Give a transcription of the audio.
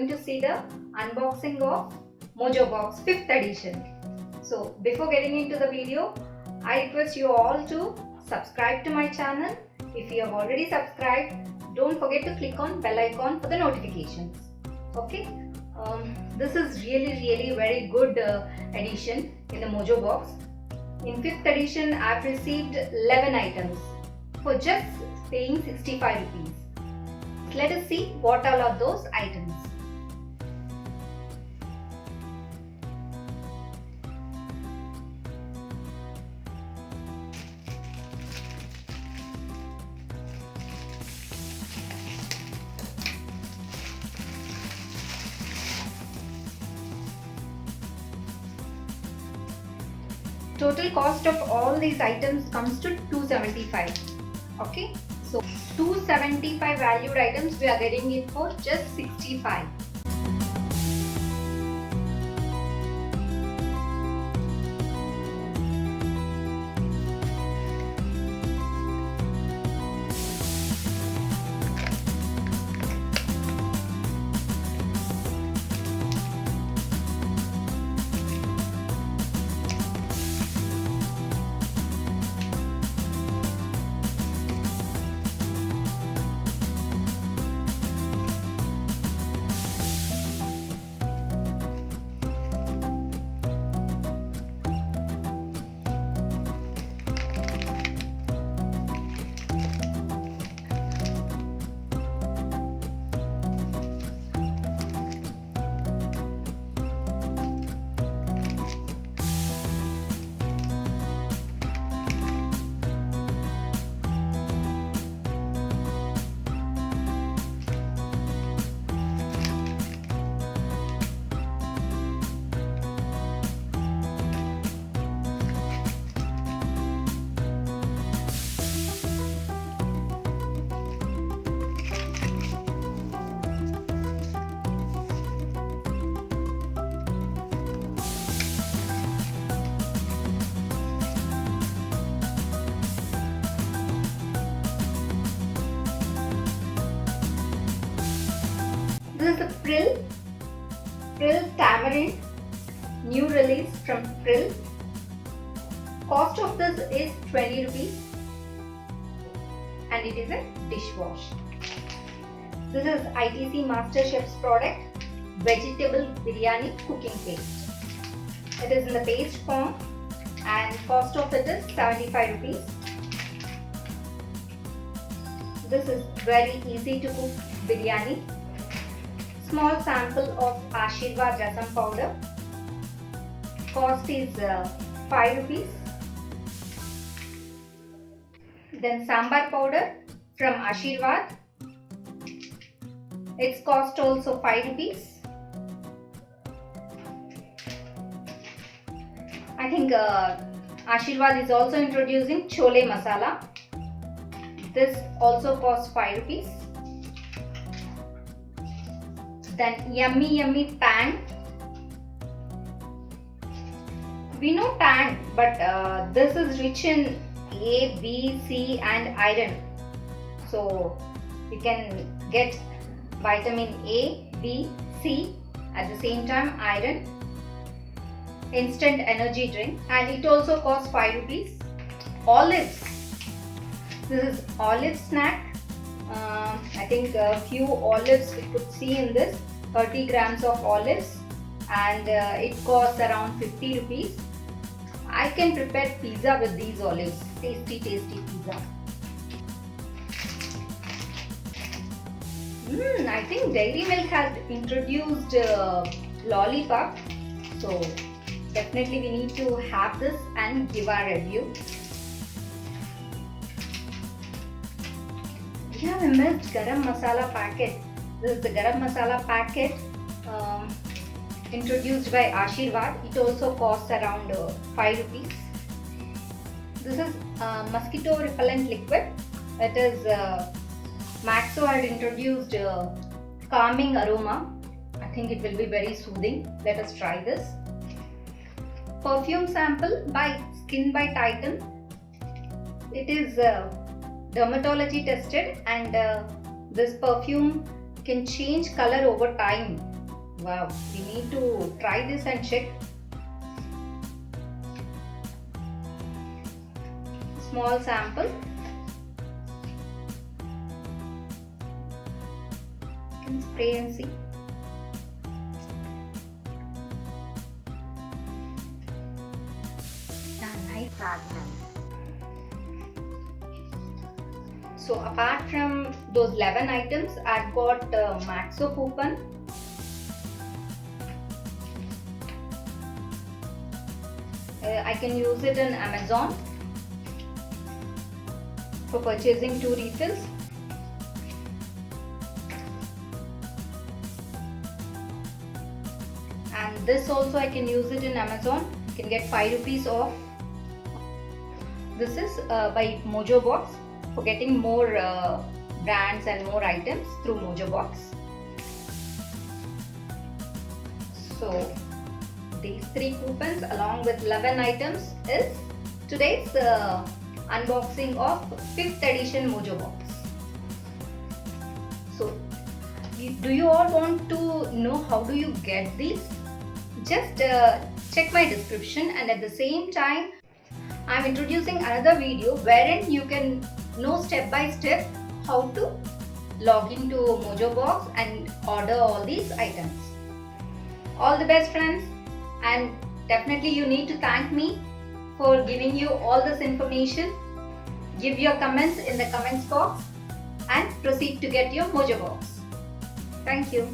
going to see the unboxing of Mojo Box 5th edition. So before getting into the video, I request you all to subscribe to my channel. If you have already subscribed, don't forget to click on bell icon for the notifications. Okay, this is really very good edition in the Mojo Box. In 5th edition, I have received 11 items for just paying 65 rupees. Let us see what all are those items. Total cost of all these items comes to 275. Okay, so 275 valued items, we are getting it for just 65. This is the Prill Tamarind, new release from Prill. Cost of this is 20 rupees and it is a dishwash. This is ITC MasterChef's product, Vegetable Biryani Cooking Paste. It is in the paste form and cost of it is 75 rupees. This is very easy to cook biryani. Small sample of Ashirvad Rasam powder. Cost is 5 rupees. Then sambar powder from Ashirvad. Its cost also 5 rupees. I think Ashirvad is also introducing Chole Masala. This also costs 5 rupees. Then yummy Tang. We know Tang, but this is rich in A, B, C and iron. So you can get vitamin A, B, C, at the same time iron. Instant energy drink, and it also costs 5 rupees. Olives. This is olive snack. I think a few olives we could see in this, 30 grams of olives, and it costs around 50 rupees. I can prepare pizza with these olives, tasty pizza. I think Dairy Milk has introduced lollipop, so definitely we need to have this and give our review. We have a missed Garam Masala packet. This is the Garam Masala packet introduced by Ashirvad. It also costs around 5 rupees. This is mosquito repellent liquid. It is Maxo had introduced calming aroma. I think it will be very soothing. Let us try this. Perfume sample by Skin by Titan. It is dermatology tested, and this perfume can change color over time. Wow, we need to try this and check. Small sample. You can spray and see. Nice fragrance. So apart from those 11 items, I've got Maxo coupon. I can use it in Amazon for purchasing 2 refills. And this also I can use it in Amazon. You can get 5 rupees off. This is by Mojo Box, for getting more brands and more items through Mojo Box. So these 3 coupons along with 11 items is today's unboxing of 5th edition Mojo Box. So do you all want to know how do you get these? Just check my description, and at the same time I am introducing another video wherein you can know step by step how to log into Mojo Box and order all these items. All the best, friends, and definitely you need to thank me for giving you all this information. Give your comments in the comments box and proceed to get your Mojo Box. Thank you.